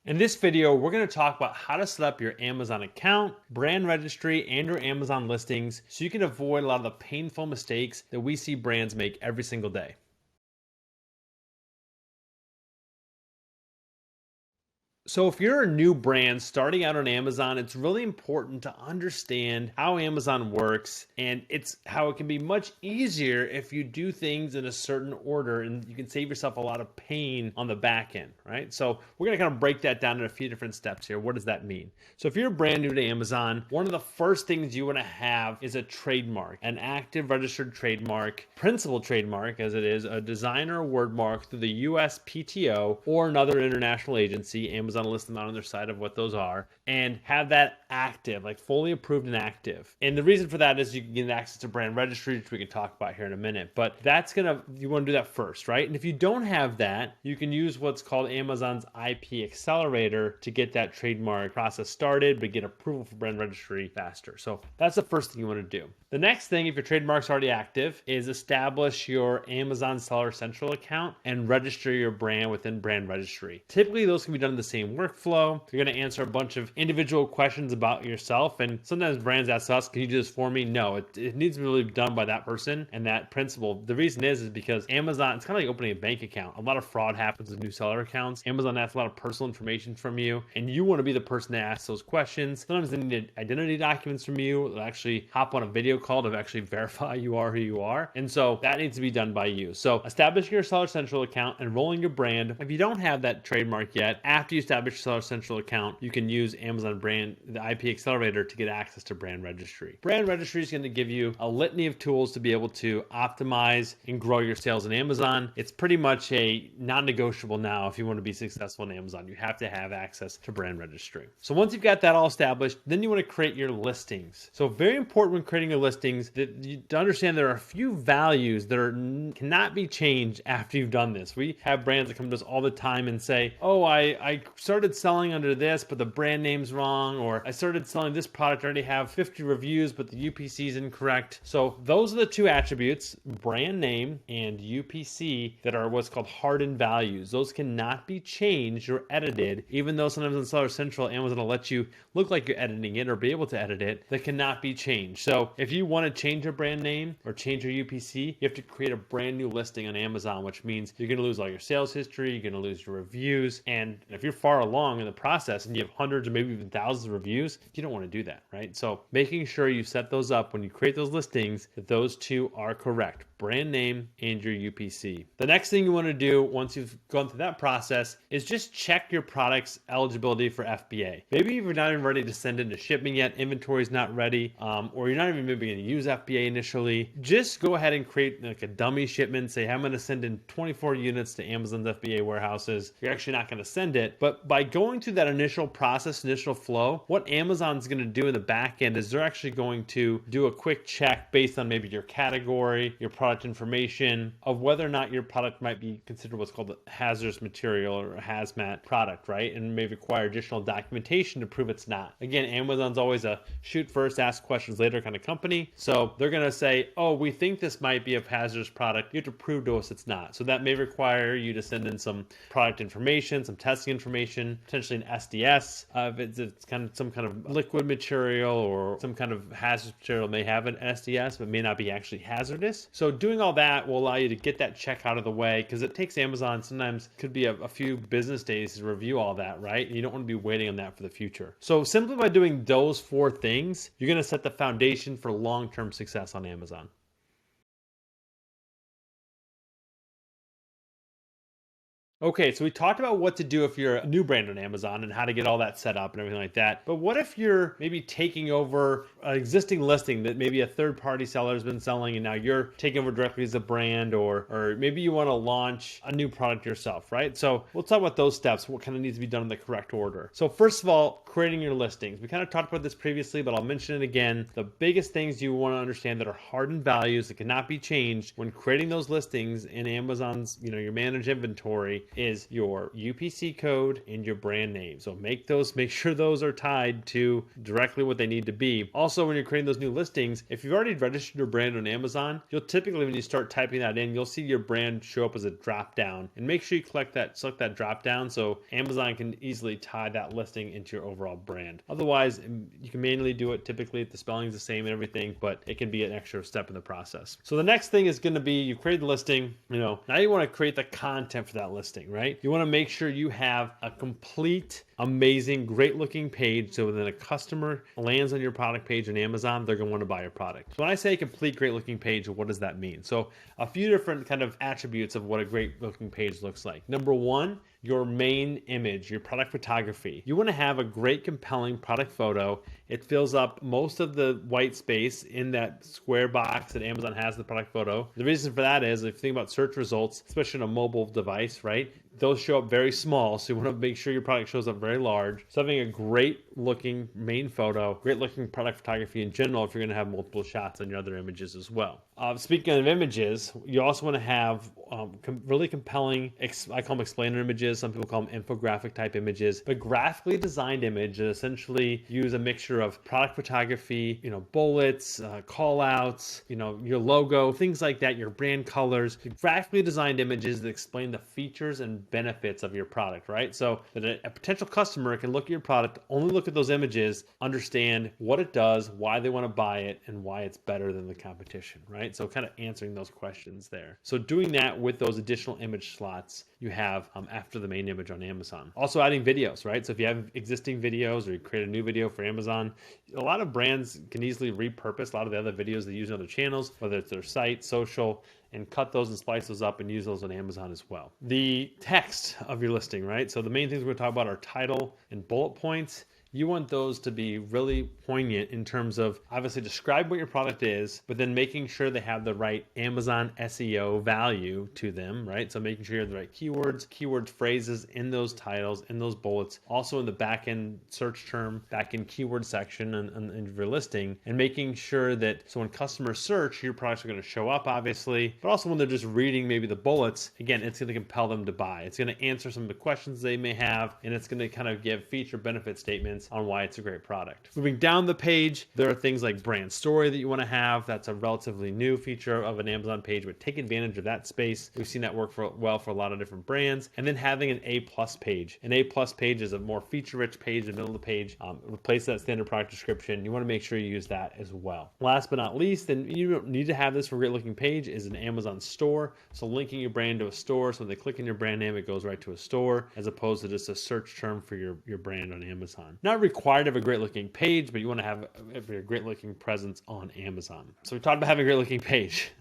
In this video, we're going to talk about how to set up your Amazon account, brand registry, and your Amazon listings so you can avoid a lot of the painful mistakes that we see brands make every single day. So if you're a new brand starting out on Amazon, it's really important to understand how Amazon works, and it's how it can be much easier if you do things in a certain order, and you can save yourself a lot of pain on the back end, right? So we're going to kind of break that down in a few different steps here. What does that mean? So if you're brand new to Amazon, one of the first things you want to have is a trademark, an active registered trademark, principal trademark as it is, a design or a word mark through the USPTO or another international agency. Amazon will list them out on their side of what those are, and have that active, like fully approved and active. And the reason for that is you can get access to brand registry, which we can talk about here in a minute. But you want to do that first, right? And if you don't have that, you can use what's called Amazon's IP Accelerator to get that trademark process started, but get approval for brand registry faster. So that's the first thing you want to do. The next thing, if your trademark's already active, is establish your Amazon Seller Central account and register your brand within brand registry. Typically, those can be done in the same workflow. You're going to answer a bunch of individual questions about yourself, and sometimes brands ask us, can you do this for me? No, it needs to be really done by that person and that principal. The reason is because Amazon, it's kind of like opening a bank account. A lot of fraud happens with new seller accounts. Amazon asks a lot of personal information from you, and you want to be the person that asks those questions. Sometimes they need identity documents from you. They'll actually hop on a video call to actually verify you are who you are. And so that needs to be done by you. So establishing your Seller Central account, enrolling your brand. If you don't have that trademark yet, after you establish your Seller Central account, you can use Amazon brand, the IP Accelerator, to get access to brand registry. Brand registry is going to give you a litany of tools to be able to optimize and grow your sales in Amazon. It's pretty much a non-negotiable now. If you want to be successful in Amazon, you have to have access to brand registry. So once you've got that all established, then you want to create your listings. So very important when creating your listings to understand there are a few values that cannot be changed after you've done this. We have brands that come to us all the time and say, oh, I started selling under this, but the brand name's wrong, or I started selling this product, I already have 50 reviews, but the UPC is incorrect. So those are the two attributes, brand name and UPC, that are what's called hardened values. Those cannot be changed or edited, even though sometimes on Seller Central, Amazon will let you look like you're editing it or be able to edit it. That cannot be changed. So if you want to change your brand name or change your UPC, you have to create a brand new listing on Amazon, which means you're going to lose all your sales history, you're going to lose your reviews. And if you're far along in the process and you have hundreds or maybe even thousands of reviews, you don't want to do that, right? So making sure you set those up when you create those listings, that those two are correct, brand name and your UPC. The next thing you want to do once you've gone through that process is just check your product's eligibility for FBA. Maybe if you're not even ready to send into shipping yet, inventory is not ready, or you're not even maybe going to use FBA initially, just go ahead and create like a dummy shipment. Say, I'm going to send in 24 units to Amazon's FBA warehouses. You're actually not going to send it, but by going through that initial process, initial flow, what Amazon's going to do in the back end is they're actually going to do a quick check based on maybe your category, your product information, of whether or not your product might be considered what's called a hazardous material or a hazmat product, right? And may require additional documentation to prove it's not. Again, Amazon's always a shoot first, ask questions later kind of company. So they're going to say, oh, we think this might be a hazardous product. You have to prove to us it's not. So that may require you to send in some product information, some testing information, potentially an SDS. If it's kind of some kind of liquid material or some kind of hazardous material, may have an SDS, but may not be actually hazardous. So doing all that will allow you to get that check out of the way, because it takes Amazon sometimes could be a few business days to review all that, right? And you don't want to be waiting on that for the future. So simply by doing those four things, you're going to set the foundation for long-term success on Amazon. Okay, so we talked about what to do if you're a new brand on Amazon and how to get all that set up and everything like that. But what if you're maybe taking over an existing listing that maybe a third-party seller has been selling and now you're taking over directly as a brand, or maybe you want to launch a new product yourself, right? So we'll talk about those steps, what kind of needs to be done in the correct order. So first of all, creating your listings. We kind of talked about this previously, but I'll mention it again. The biggest things you want to understand that are hardened values that cannot be changed when creating those listings in Amazon's, your managed inventory, is your UPC code and your brand name. So make sure those are tied to directly what they need to be. Also, when you're creating those new listings, if you've already registered your brand on Amazon, you'll typically, when you start typing that in, you'll see your brand show up as a drop down, and make sure you select that drop down so Amazon can easily tie that listing into your overall brand. Otherwise, you can manually do it. Typically the spelling is the same and everything, but it can be an extra step in the process. So the next thing is going to be, you create the listing, now you want to create the content for that listing, right? You want to make sure you have a complete, amazing, great looking page, so when a customer lands on your product page on Amazon, they're going to want to buy your product. So when I say complete, great looking page, what does that mean? So a few different kind of attributes of what a great looking page looks like. Number one, your main image, your product photography. You want to have a great, compelling product photo. It fills up most of the white space in that square box that Amazon has the product photo. The reason for that is, if you think about search results, especially on a mobile device, right? Those show up very small, so you want to make sure your product shows up very large. So having a great looking main photo, great looking product photography in general, if you're going to have multiple shots on your other images as well. Speaking of images, you also want to have really compelling, I call them explainer images. Some people call them infographic type images, but graphically designed image that essentially use a mixture of product photography, bullets, call outs, your logo, things like that, your brand colors, graphically designed images that explain the features and benefits of your product, right? So that a potential customer can look at your product, only look at those images, understand what it does, why they want to buy it, and why it's better than the competition, right? So kind of answering those questions there. So doing that with those additional image slots you have after the main image on Amazon. Also adding videos, right? So if you have existing videos or you create a new video for Amazon, a lot of brands can easily repurpose a lot of the other videos they use on other channels, whether it's their site, social, and cut those and splice those up and use those on Amazon as well. The text of your listing, right? So the main things we're going to talk about are title and bullet points. You want those to be really poignant in terms of obviously describe what your product is, but then making sure they have the right Amazon SEO value to them, right? So making sure you have the right keyword phrases in those titles, in those bullets, also in the back-end search term, back-end keyword section and your listing, and making sure that so when customers search, your products are going to show up, obviously, but also when they're just reading maybe the bullets, again, it's going to compel them to buy. It's going to answer some of the questions they may have, and it's going to kind of give feature benefit statements on why it's a great product. Moving down the page, there are things like brand story that you want to have. That's a relatively new feature of an Amazon page, but take advantage of that space. We've seen that work well for a lot of different brands. And then having an A+ page. An A+ page is a more feature-rich page in the middle of the page. Replace that standard product description. You want to make sure you use that as well. Last but not least, and you don't need to have this for a great looking page, is an Amazon store. So linking your brand to a store, so when they click in your brand name, it goes right to a store, as opposed to just a search term for your brand on Amazon. Not required to have a great looking page, but you want to have a great looking presence on Amazon. So we talked about having a great looking page.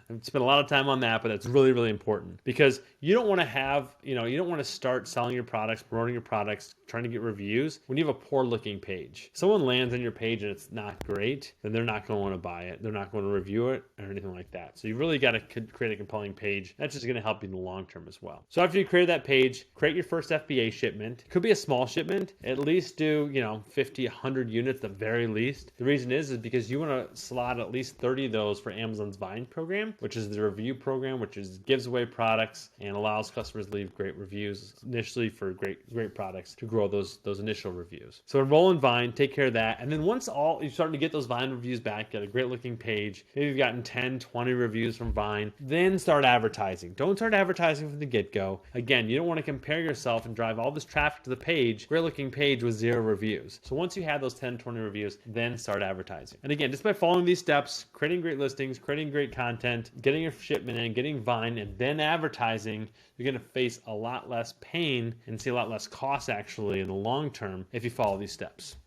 I've spent a lot of time on that, but that's really, really important because you don't want to have, you don't want to start selling your products, promoting your products, trying to get reviews when you have a poor looking page. Someone lands on your page and it's not great, then they're not going to want to buy it. They're not going to review it or anything like that. So you really got to create a compelling page. That's just going to help you in the long term as well. So after you create that page, create your first FBA shipment. It could be a small shipment. At least do, 50, 100 units at the very least. The reason is because you want to slot at least 30 of those for Amazon's Vine program, which is the review program, which gives away products and allows customers to leave great reviews initially for great products to grow those initial reviews. So enroll in Vine, take care of that. And then once you're starting to get those Vine reviews back, get a great looking page, maybe you've gotten 10, 20 reviews from Vine, then start advertising. Don't start advertising from the get-go. Again, you don't want to compare yourself and drive all this traffic to the page, great looking page with 0 reviews. So once you have those 10, 20 reviews, then start advertising. And again, just by following these steps, creating great listings, creating great content, getting your shipment in, getting Vine, and then advertising, you're going to face a lot less pain and see a lot less cost actually in the long term if you follow these steps.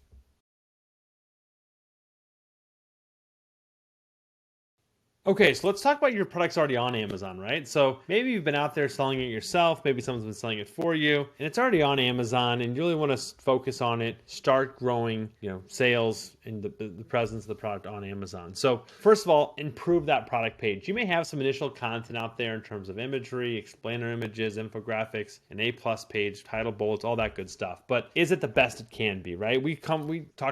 Okay, so let's talk about your products already on Amazon, right? So maybe you've been out there selling it yourself, maybe someone's been selling it for you, and it's already on Amazon, and you really want to focus on it, start growing, sales and the presence of the product on Amazon. So first of all, improve that product page. You may have some initial content out there in terms of imagery, explainer images, infographics, an A+ page, title, bullets, all that good stuff. But is it the best it can be, right? We talked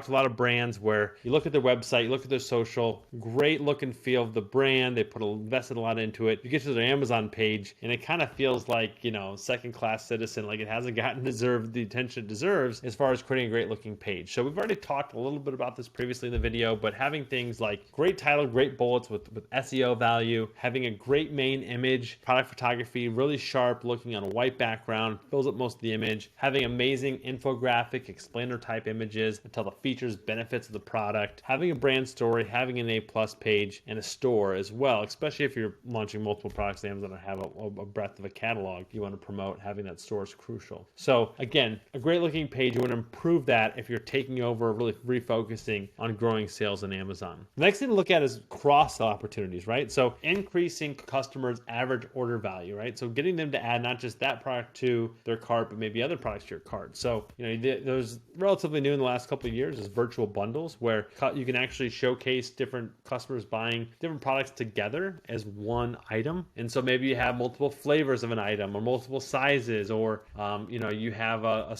to a lot of brands where you look at their website, you look at their social, great look and feel of the brand, brand. They invested a lot into it. You get to their Amazon page and it kind of feels like, you know, second-class citizen, like it hasn't gotten the attention it deserves as far as creating a great looking page. So we've already talked a little bit about this previously in the video, but having things like great title, great bullets with SEO value, having a great main image, product photography, really sharp, looking on a white background, fills up most of the image, having amazing infographic, explainer type images that tell the features, benefits of the product, having a brand story, having an A+ page, and a store as well, especially if you're launching multiple products on Amazon and have a breadth of a catalog you want to promote. Having that store is crucial. So again, a great looking page. You want to improve that if you're taking over, really refocusing on growing sales on Amazon. The next thing to look at is cross-sell opportunities, right? So increasing customers' average order value, right? So getting them to add not just that product to their cart, but maybe other products to your cart. So, you know, there's relatively new in the last couple of years is virtual bundles, where you can actually showcase different customers buying different products together as one item. And so maybe you have multiple flavors of an item or multiple sizes, or you know, you have a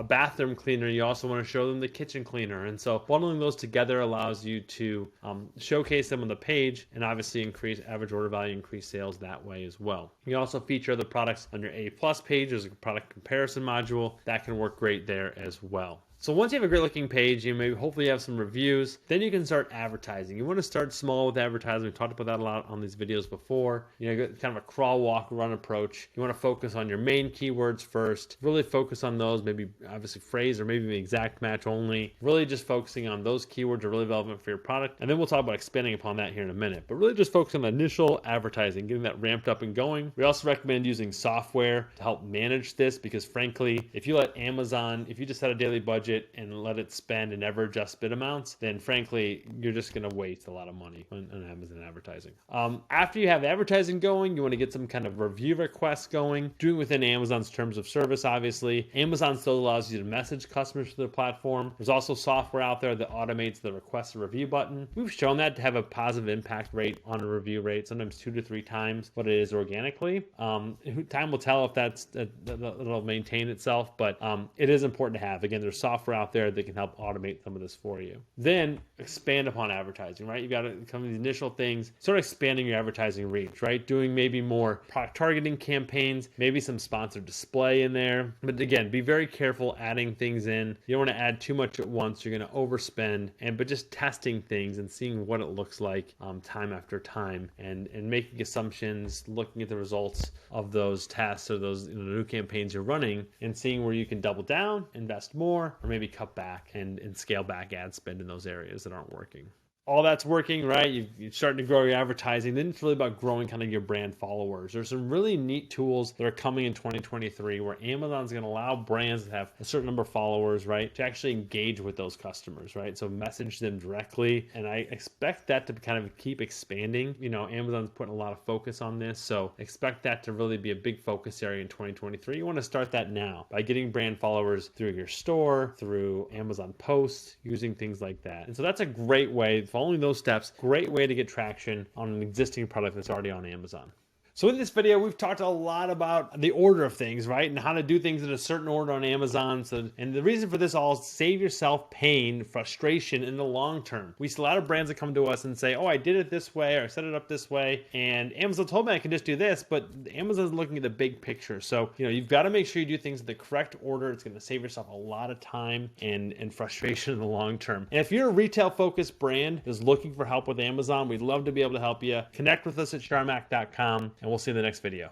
bathroom cleaner, you also want to show them the kitchen cleaner. And so bundling those together allows you to showcase them on the page and obviously increase average order value, increase sales that way as well. You also feature the products on your A+ page. There's a product comparison module that can work great there as well. So once you have a great looking page, you maybe hopefully have some reviews, then you can start advertising. You want to start small with advertising. We talked about that a lot on these videos before. You know, kind of a crawl, walk, run approach. You want to focus on your main keywords first, really focus on those, maybe obviously phrase or maybe the exact match only, really just focusing on those keywords are really relevant for your product. And then we'll talk about expanding upon that here in a minute, but really just focus on the initial advertising, getting that ramped up and going. We also recommend using software to help manage this, because frankly, if you let Amazon, if you just set a daily budget and let it spend and never adjust bid amounts, then frankly, you're just going to waste a lot of money on Amazon advertising. After you have advertising going, you want to get some kind of review requests going, doing within Amazon's terms of service, obviously. Amazon still allows you to message customers to their platform. There's also software out there that automates the request a review button. We've shown that to have a positive impact rate on a review rate, sometimes 2 to 3 times what it is organically. Time will tell if it'll maintain itself, but it is important to have. Again, there's software out there that can help automate some of this for you. Then expand upon advertising, right? You got to come to the initial things, start expanding your advertising reach, right? Doing maybe more product targeting campaigns, maybe some sponsored display in there. But again, be very careful adding things in. You don't want to add too much at once. You're going to overspend, but just testing things and seeing what it looks like time after time, and making assumptions, looking at the results of those tests or those new campaigns you're running, and seeing where you can double down, invest more, or maybe cut back and scale back ad spend in those areas that aren't working. All that's working, right? You're starting to grow your advertising. Then it's really about growing kind of your brand followers. There's some really neat tools that are coming in 2023 where Amazon's going to allow brands that have a certain number of followers, right, to actually engage with those customers, right? So message them directly. And I expect that to kind of keep expanding. You know, Amazon's putting a lot of focus on this. So expect that to really be a big focus area in 2023. You want to start that now by getting brand followers through your store, through Amazon posts, using things like that. And so that's a great way. Following those steps, great way to get traction on an existing product that's already on Amazon. So in this video, we've talked a lot about the order of things, right? And how to do things in a certain order on Amazon. And the reason for this all is save yourself pain, frustration in the long term. We see a lot of brands that come to us and say, oh, I did it this way, or I set it up this way, and Amazon told me I can just do this, but Amazon's looking at the big picture. So, you know, you've got to make sure you do things in the correct order. It's going to save yourself a lot of time and frustration in the long term. And if you're a retail-focused brand that's looking for help with Amazon, we'd love to be able to help you. Connect with us at sharmac.com, and we'll see you in the next video.